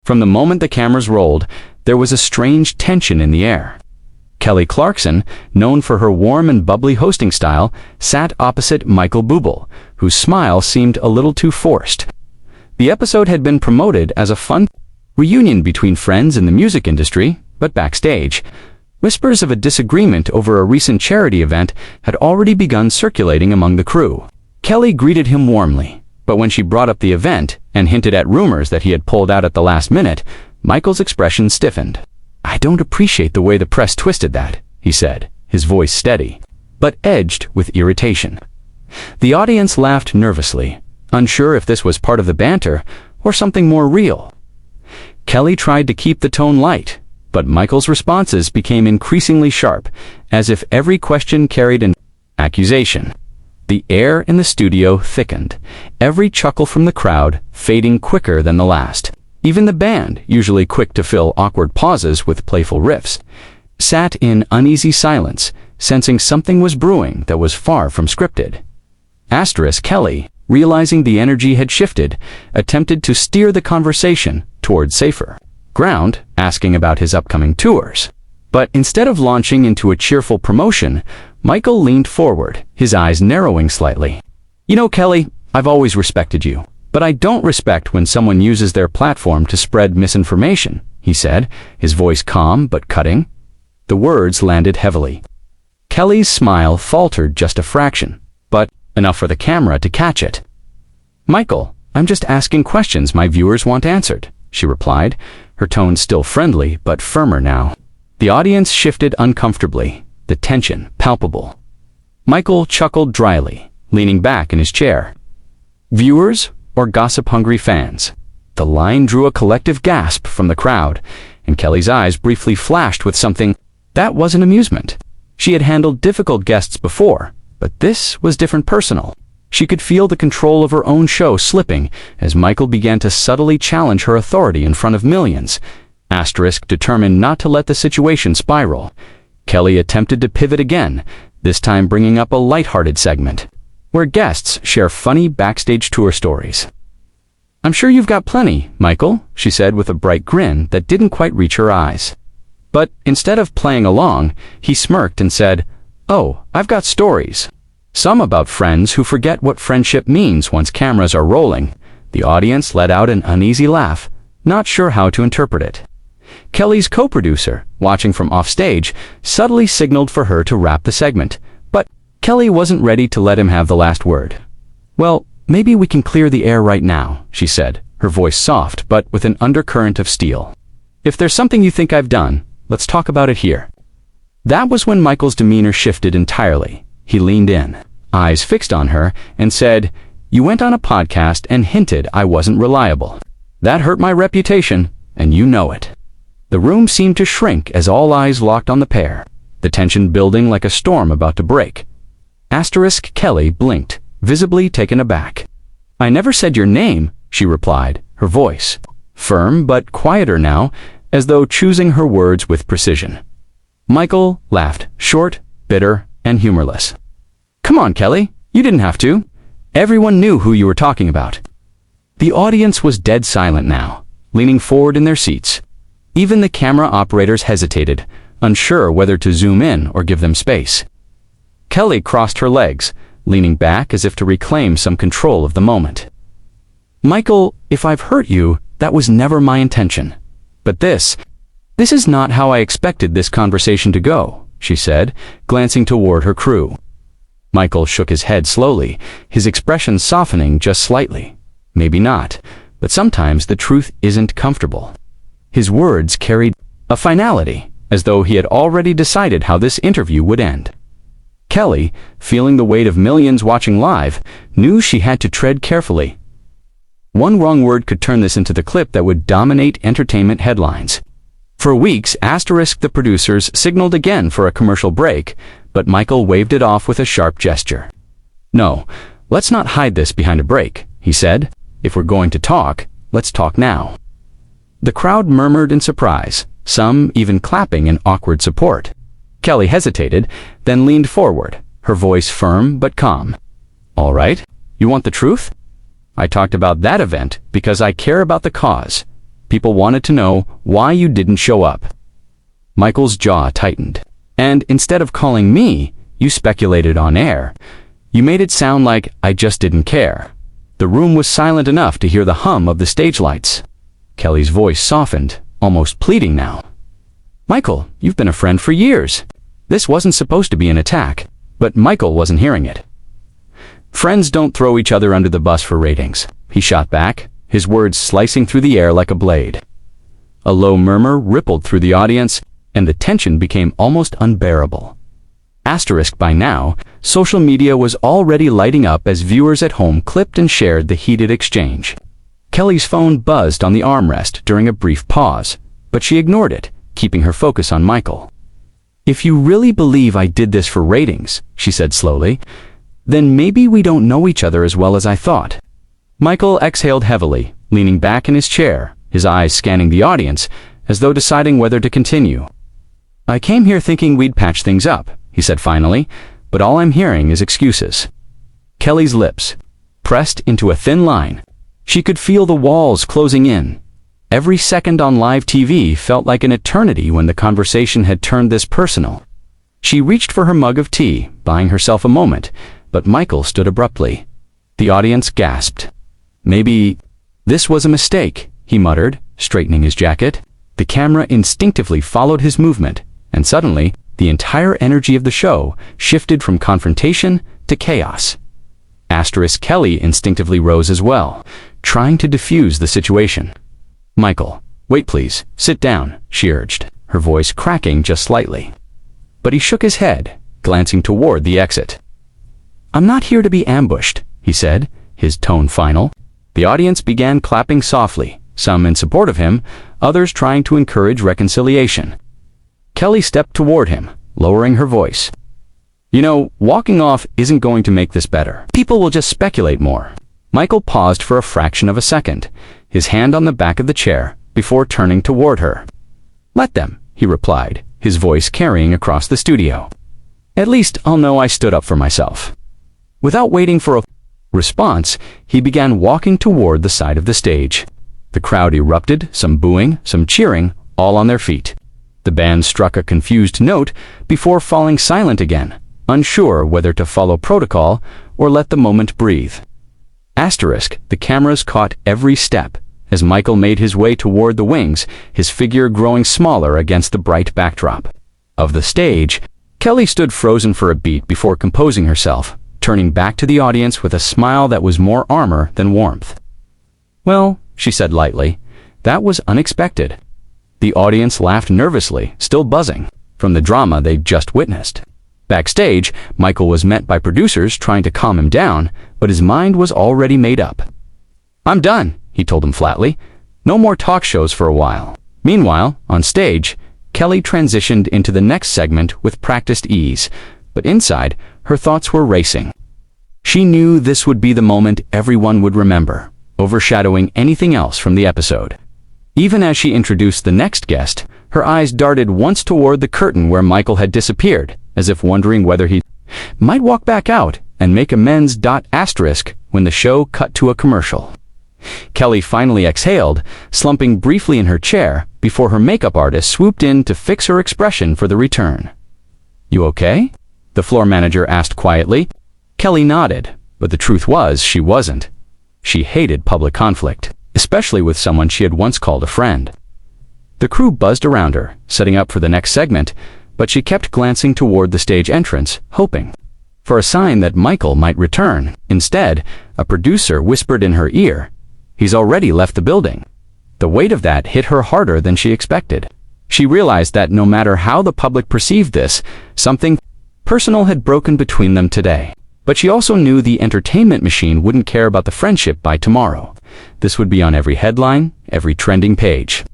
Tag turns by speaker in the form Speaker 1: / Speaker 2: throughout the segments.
Speaker 1: From the moment the cameras rolled, there was a strange tension in the air. Kelly Clarkson, known for her warm and bubbly hosting style, sat opposite Michael Buble, whose smile seemed a little too forced. The episode had been promoted as a fun reunion between friends in the music industry, but backstage, whispers of a disagreement over a recent charity event had already begun circulating among the crew. Kelly greeted him warmly, but when she brought up the event and hinted at rumors that he had pulled out at the last minute, Michael's expression stiffened. "I don't appreciate the way the press twisted that," he said, his voice steady, but edged with irritation. The audience laughed nervously, unsure if this was part of the banter or something more real. Kelly tried to keep the tone light, but Michael's responses became increasingly sharp, as if every question carried an accusation. The air in the studio thickened, every chuckle from the crowd fading quicker than the last. Even the band, usually quick to fill awkward pauses with playful riffs, sat in uneasy silence, sensing something was brewing that was far from scripted. Kelly, realizing the energy had shifted, attempted to steer the conversation toward safer ground, asking about his upcoming tours. But instead of launching into a cheerful promotion, Michael leaned forward, his eyes narrowing slightly. "You know, Kelly, I've always respected you, but I don't respect when someone uses their platform to spread misinformation," he said, his voice calm but cutting. The words landed heavily. Kelly's smile faltered just a fraction, but enough for the camera to catch it. "Michael, I'm just asking questions my viewers want answered," she replied, her tone still friendly but firmer now. The audience shifted uncomfortably, the tension palpable. Michael chuckled dryly, leaning back in his chair. "Viewers or gossip-hungry fans?" The line drew a collective gasp from the crowd, and Kelly's eyes briefly flashed with something that wasn't amusement. She had handled difficult guests before, but this was different, personal. She could feel the control of her own show slipping as Michael began to subtly challenge her authority in front of millions. Determined not to let the situation spiral, Kelly attempted to pivot again, this time bringing up a lighthearted segment, where guests share funny backstage tour stories. "I'm sure you've got plenty, Michael," she said with a bright grin that didn't quite reach her eyes. But instead of playing along, he smirked and said, "Oh, I've got stories. Some about friends who forget what friendship means once cameras are rolling." The audience let out an uneasy laugh, not sure how to interpret it. Kelly's co-producer, watching from offstage, subtly signaled for her to wrap the segment, but Kelly wasn't ready to let him have the last word. "Well, maybe we can clear the air right now," she said, her voice soft but with an undercurrent of steel. "If there's something you think I've done, let's talk about it here." That was when Michael's demeanor shifted entirely. He leaned in, eyes fixed on her, and said, "You went on a podcast and hinted I wasn't reliable. That hurt my reputation, and you know it." The room seemed to shrink as all eyes locked on the pair, the tension building like a storm about to break. Kelly blinked, visibly taken aback. "I never said your name," she replied, her voice firm but quieter now, as though choosing her words with precision. Michael laughed, short, bitter, and humorless. "Come on, Kelly, you didn't have to. Everyone knew who you were talking about." The audience was dead silent now, leaning forward in their seats. Even the camera operators hesitated, unsure whether to zoom in or give them space. Kelly crossed her legs, leaning back as if to reclaim some control of the moment. "Michael, if I've hurt you, that was never my intention. But this is not how I expected this conversation to go," she said, glancing toward her crew. Michael shook his head slowly, his expression softening just slightly. "Maybe not, but sometimes the truth isn't comfortable." His words carried a finality, as though he had already decided how this interview would end. Kelly, feeling the weight of millions watching live, knew she had to tread carefully. One wrong word could turn this into the clip that would dominate entertainment headlines. For weeks, the producers signaled again for a commercial break, but Michael waved it off with a sharp gesture. "No, let's not hide this behind a break," he said. "If we're going to talk, let's talk now." The crowd murmured in surprise, some even clapping in awkward support. Kelly hesitated, then leaned forward, her voice firm but calm. "All right, you want the truth? I talked about that event because I care about the cause. People wanted to know why you didn't show up. Michael's jaw tightened. And instead of calling me, you speculated on air. You made it sound like I just didn't care. The room was silent enough to hear the hum of the stage lights. Kelly's voice softened, almost pleading now. Michael, you've been a friend for years. This wasn't supposed to be an attack, but Michael wasn't hearing it. Friends don't throw each other under the bus for ratings, he shot back, his words slicing through the air like a blade. A low murmur rippled through the audience, and the tension became almost unbearable. Asterisk by now, social media was already lighting up as viewers at home clipped and shared the heated exchange. Kelly's phone buzzed on the armrest during a brief pause, but she ignored it, keeping her focus on Michael. If you really believe I did this for ratings, she said slowly, then maybe we don't know each other as well as I thought. Michael exhaled heavily, leaning back in his chair, his eyes scanning the audience, as though deciding whether to continue. I came here thinking we'd patch things up, he said finally, but all I'm hearing is excuses. Kelly's lips pressed into a thin line. She could feel the walls closing in. Every second on live TV felt like an eternity when the conversation had turned this personal. She reached for her mug of tea, buying herself a moment, but Michael stood abruptly. The audience gasped. Maybe this was a mistake, he muttered, straightening his jacket. The camera instinctively followed his movement, and suddenly, the entire energy of the show shifted from confrontation to chaos. Kelly instinctively rose as well, trying to defuse the situation. Michael, wait please, sit down, she urged, her voice cracking just slightly. But he shook his head, glancing toward the exit. I'm not here to be ambushed, he said, his tone final. The audience began clapping softly, some in support of him, others trying to encourage reconciliation. Kelly stepped toward him, lowering her voice. You know, walking off isn't going to make this better. People will just speculate more. Michael paused for a fraction of a second, his hand on the back of the chair, before turning toward her. Let them, he replied, his voice carrying across the studio. At least I'll know I stood up for myself. Without waiting for a response, he began walking toward the side of the stage. The crowd erupted, some booing, some cheering, all on their feet. The band struck a confused note before falling silent again, unsure whether to follow protocol or let the moment breathe. The cameras caught every step as Michael made his way toward the wings, his figure growing smaller against the bright backdrop. Of the stage, Kelly stood frozen for a beat before composing herself, turning back to the audience with a smile that was more armor than warmth. Well, she said lightly, that was unexpected. The audience laughed nervously, still buzzing, from the drama they'd just witnessed. Backstage, Michael was met by producers trying to calm him down, but his mind was already made up. I'm done, he told them flatly. No more talk shows for a while. Meanwhile, on stage, Kelly transitioned into the next segment with practiced ease, but inside, her thoughts were racing. She knew this would be the moment everyone would remember, overshadowing anything else from the episode. Even as she introduced the next guest, her eyes darted once toward the curtain where Michael had disappeared, as if wondering whether he might walk back out and make amends. When the show cut to a commercial. Kelly finally exhaled, slumping briefly in her chair before her makeup artist swooped in to fix her expression for the return. You okay? The floor manager asked quietly. Kelly nodded, but the truth was she wasn't. She hated public conflict, especially with someone she had once called a friend. The crew buzzed around her, setting up for the next segment, but she kept glancing toward the stage entrance, hoping for a sign that Michael might return. Instead, a producer whispered in her ear, "He's already left the building." The weight of that hit her harder than she expected. She realized that no matter how the public perceived this, something personal had broken between them today. But she also knew the entertainment machine wouldn't care about the friendship by tomorrow. This would be on every headline, every trending page.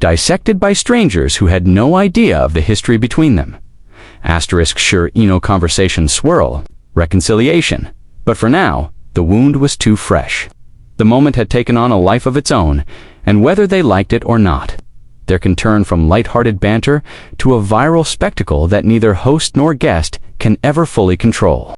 Speaker 1: Dissected by strangers who had no idea of the history between them. Sure, conversations swirl, reconciliation. But for now, the wound was too fresh. The moment had taken on a life of its own, and whether they liked it or not, there can turn from light-hearted banter to a viral spectacle that neither host nor guest can ever fully control.